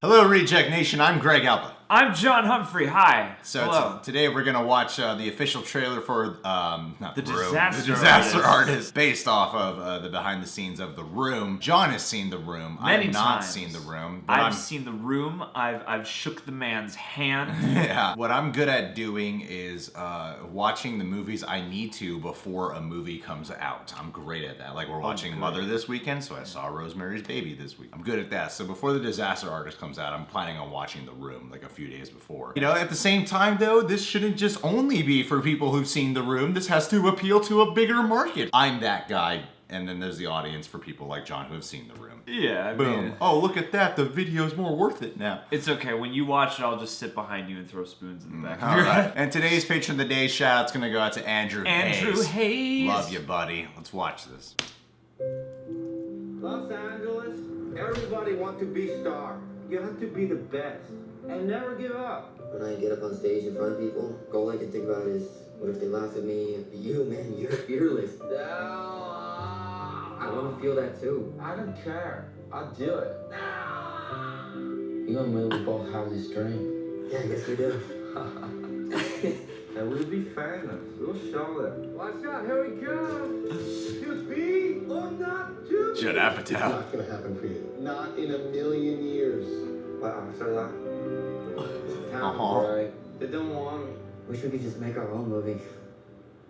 Hello, Reject Nation. I'm Greg Alba. I'm John Humphrey. Hi. So hello. Today we're gonna watch the official trailer for The Disaster Artist, based off of the behind the scenes of The Room. John has seen The Room. I have not seen The Room. But I've seen The Room. I've shook the man's hand. Yeah. What I'm good at doing is watching the movies I need to before a movie comes out. I'm great at that. Like we're watching Mother this weekend, so I saw Rosemary's Baby this week. I'm good at that. So before The Disaster Artist comes out, I'm planning on watching The Room like a few days before. You know, at the same time though, this shouldn't just only be for people who've seen The Room. This has to appeal to a bigger market. I'm that guy. And then there's the audience for people like John who have seen The Room. Yeah, Boom. Oh, look at that. The video's more worth it now. It's okay. When you watch it, I'll just sit behind you and throw spoons in the back All right. And today's Patron of the Day shout-out's going to go out to Andrew Hayes. Love you, buddy. Let's watch this. Los Angeles, everybody wants to be star. You have to be the best and never give up. When I get up on stage in front of people, all I can think about is, what if they laugh at me? You, man, you're fearless. I want to feel that too. I don't care. I'll do it. You and me, we both have this dream. Yeah, I guess we do. And we'll be famous. We'll show them. Watch out, here we come. To be or not to be. Judd It's Apatow. not gonna happen for you. Not in a million years. What, after that? Uh-huh. They don't want me. Wish we could just make our own movie.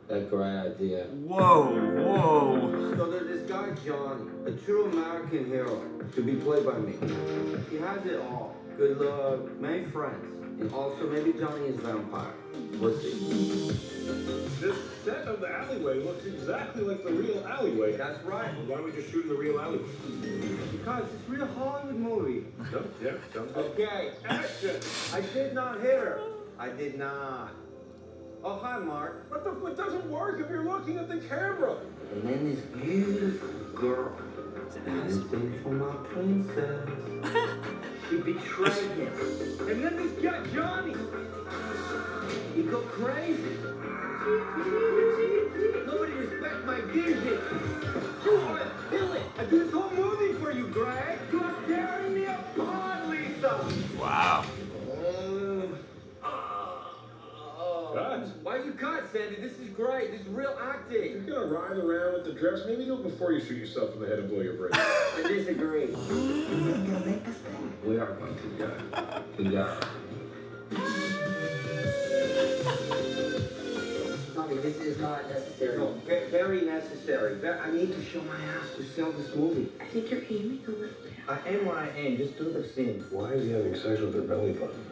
That's a great idea. Whoa. So there's this guy, Johnny, a true American hero, to be played by me. He has it all. Good luck, many friends, and also maybe Johnny is vampire. We'll see. This set of the alleyway looks exactly like the real alleyway. That's right. Why don't we just shoot in the real alleyway? Because it's a real Hollywood movie. No? Yeah, sounds good. Okay, action. I did not hit her. I did not. Oh, hi, Mark. What the fuck doesn't work if you're looking at the camera? And then this beautiful girl dancing for my princess. She betrayed him. And then this guy, Johnny. He go crazy. Nobody respects my vision. Kill it. I do this whole movie for you, Greg. You are tearing me apart, Lisa. Wow. Cut. Why you cut, Sandy? This is great. This is real acting. You're gonna ride around with the dress. Maybe do it before you shoot yourself in the head and blow your brains. I disagree. We're gonna make this thing. We are going to go. We got it. Tommy, this is not necessary. No, very necessary. I need to show my ass to sell this movie. I think you're aiming a little bit. I am what I am. Just do the scene. Why is he having sex with her belly button?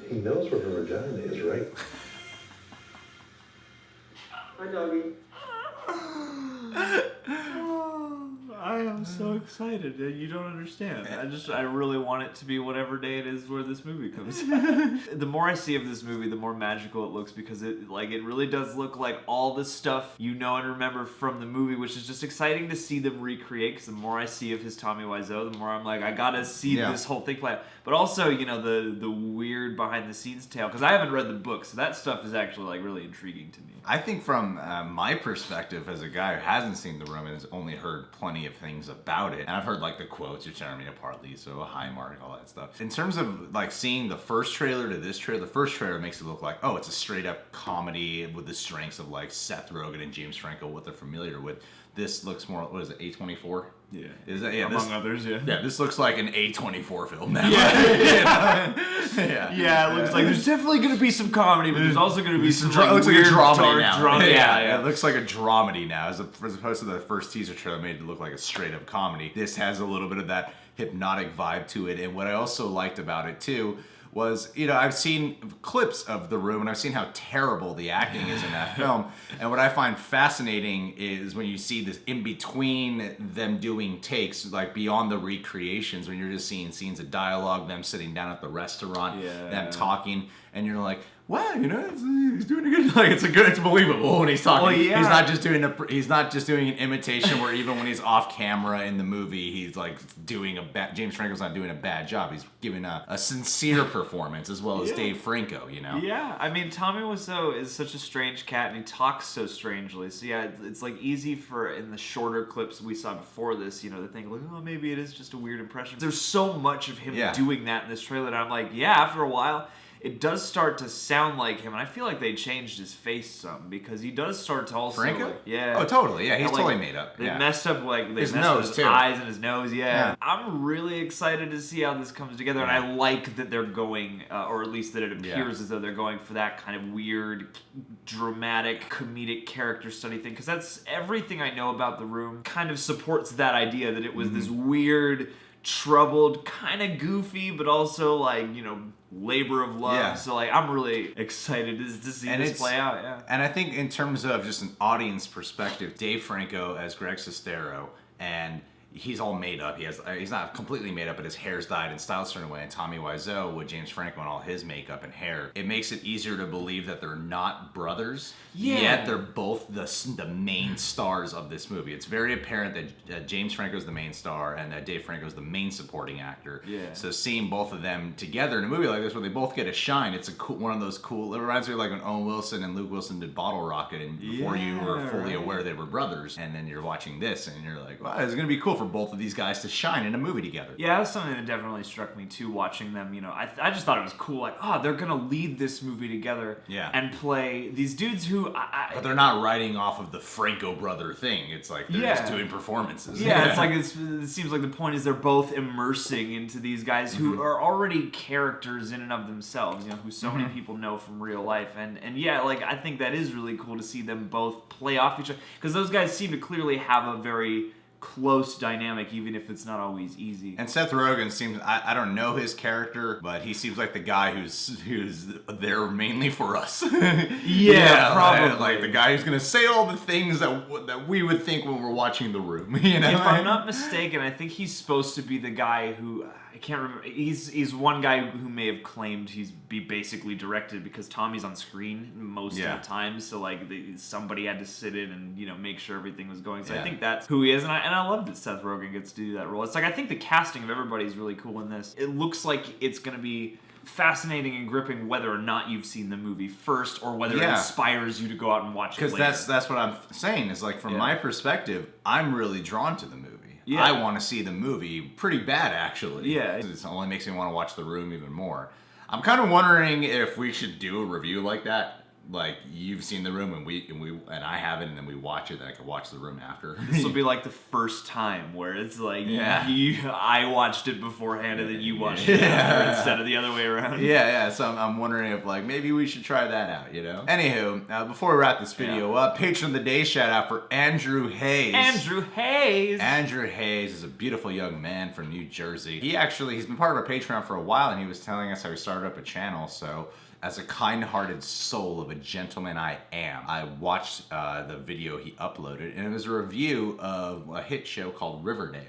He knows where her vagina is, right? Hi, doggy. I am so excited. You don't understand. I really want it to be whatever day it is where this movie comes. The more I see of this movie, the more magical it looks, because it really does look like all the stuff you know and remember from the movie, which is just exciting to see them recreate. Because the more I see of his Tommy Wiseau, the more I'm like, I gotta see this whole thing play out. But also, you know, the weird behind the scenes tale, because I haven't read the book, so that stuff is actually like really intriguing to me. I think from my perspective as a guy who hasn't seen The Room and has only heard plenty of things about it, and I've heard like the quotes, you're tearing me apart, Lisa, a high mark, all that stuff. In terms of like seeing the first trailer to this trailer, the first trailer makes it look like, oh, it's a straight up comedy with the strengths of like Seth Rogen and James Franco, what they're familiar with. This looks more, what is it, A24? Yeah. Is that, yeah, among others, yeah. Yeah, this looks like an A24 film now. Yeah. Yeah, It looks like there's definitely going to be some comedy, but there's also going to be some it looks like a weird dramedy now. drama. Yeah, it looks like a dramedy now, as opposed to the first teaser trailer made it look like a straight up comedy. This has a little bit of that hypnotic vibe to it, and what I also liked about it too was, you know, I've seen clips of The Room and I've seen how terrible the acting is in that film. And what I find fascinating is when you see this in between them doing takes, like beyond the recreations, when you're just seeing scenes of dialogue, them sitting down at the restaurant, them talking, and you're like, well, you know, he's doing a good. Like it's believable when he's talking. Well, yeah. He's not just doing an imitation where even when he's off camera in the movie, he's like doing James Franco's not doing a bad job. He's giving a sincere performance as well as Dave Franco. You know. Yeah, I mean, Tommy Wiseau is such a strange cat, and he talks so strangely. So yeah, it's like easy for in the shorter clips we saw before this, you know, to think like, oh, maybe it is just a weird impression. There's so much of him doing that in this trailer that I'm like, yeah, after a while. It does start to sound like him, and I feel like they changed his face some because he does start to also. Franco? Like, yeah. Oh, totally. Yeah, he's totally made up. They messed up his nose his too. Eyes and his nose. Yeah. I'm really excited to see how this comes together, and I like that they're going, or at least that it appears as though they're going for that kind of weird, dramatic, comedic character study thing. Because that's everything I know about The Room. Kind of supports that idea that it was this weird, troubled, kind of goofy, but also like, you know, labor of love. Yeah. So like I'm really excited to see this play out. Yeah. And I think in terms of just an audience perspective, Dave Franco as Greg Sestero, and he's all made up. He's not completely made up, but his hair's dyed and styled a certain way. And Tommy Wiseau with James Franco and all his makeup and hair, it makes it easier to believe that they're not brothers. Yeah. Yet they're both the main stars of this movie. It's very apparent that James Franco's the main star and that Dave Franco's the main supporting actor. Yeah. So seeing both of them together in a movie like this where they both get a shine, it's one of those cool. It reminds me of like when Owen Wilson and Luke Wilson did Bottle Rocket, and before you were fully aware they were brothers, and then you're watching this and you're like, wow, it's gonna be cool for both of these guys to shine in a movie together. Yeah, that's something that definitely struck me too, watching them. You know, I just thought it was cool. Like, they're gonna lead this movie together, and play these dudes who but they're not writing off of the Franco brother thing. It's like they're just doing performances. Yeah, it's like it seems like the point is they're both immersing into these guys who are already characters in and of themselves. You know, who so many people know from real life, and yeah, like I think that is really cool to see them both play off each other because those guys seem to clearly have a very close dynamic, even if it's not always easy. And Seth Rogen seems, I don't know his character, but he seems like the guy who's there mainly for us. Yeah, probably. Like the guy who's gonna say all the things that we would think when we're watching The Room. You know? If I'm not mistaken, I think he's supposed to be the guy who, I can't remember, he's one guy who may have claimed he's be basically directed because Tommy's on screen most of the time, so like somebody had to sit in and, you know, make sure everything was going. So I think that's who he is, and I love that Seth Rogen gets to do that role. It's like I think the casting of everybody is really cool in this. It looks like it's gonna be fascinating and gripping whether or not you've seen the movie first or whether it inspires you to go out and watch it later. Because that's what I'm saying is like from my perspective, I'm really drawn to the movie. Yeah. I want to see the movie pretty bad actually. Yeah. It only makes me want to watch The Room even more. I'm kind of wondering if we should do a review like that. Like you've seen The Room and I haven't, and then we watch it, then I can watch The Room after. This will be like the first time where it's like I watched it beforehand and then you watched it after instead of the other way around. Yeah. So I'm wondering if like maybe we should try that out, you know? Anywho, before we wrap this video up, Patron of the Day shout out for Andrew Hayes. Andrew Hayes is a beautiful young man from New Jersey. He's been part of our Patreon for a while, and he was telling us how he started up a channel. So as a kind-hearted soul of a gentleman I am, I watched the video he uploaded, and it was a review of a hit show called Riverdale.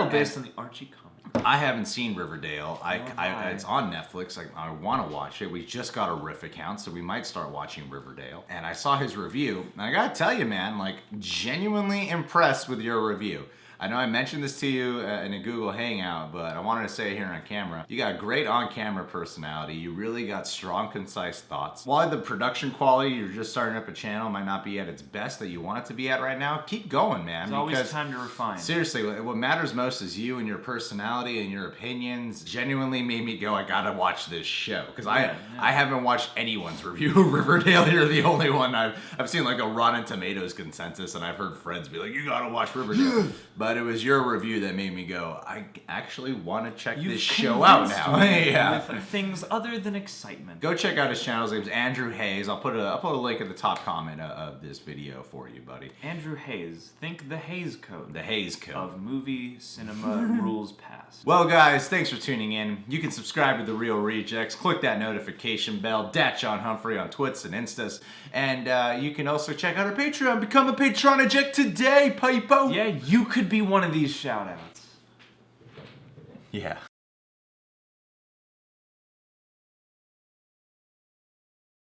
Based on the Archie comic. I haven't seen Riverdale. It's on Netflix. I want to watch it. We just got a Riff account, so we might start watching Riverdale. And I saw his review, and I gotta tell you, man, like, genuinely impressed with your review. I know I mentioned this to you in a Google Hangout, but I wanted to say it here on camera. You got great on-camera personality. You really got strong, concise thoughts. While the production quality, you're just starting up a channel, might not be at its best that you want it to be at right now, keep going, man. There's always time to refine. Seriously, what matters most is you and your personality and your opinions. Genuinely made me go, I gotta watch this show. Because I haven't watched anyone's review of Riverdale. You're the only one. I've seen like a Rotten Tomatoes consensus, and I've heard friends be like, you gotta watch Riverdale. But it was your review that made me go, I actually want to check this show out now. With things other than excitement. Go check out his channel. His name's Andrew Hayes. I'll put a link at the top comment of this video for you, buddy. Andrew Hayes. Think the Hayes Code. The Hayes Code. Of movie cinema rules past. Well, guys, thanks for tuning in. You can subscribe to The Real Rejects. Click that notification bell. Dat John Humphrey on Twits and Instas. And you can also check out our Patreon. Become a Patronaject today, Pipo. Yeah, you could be one of these shout-outs. Yeah.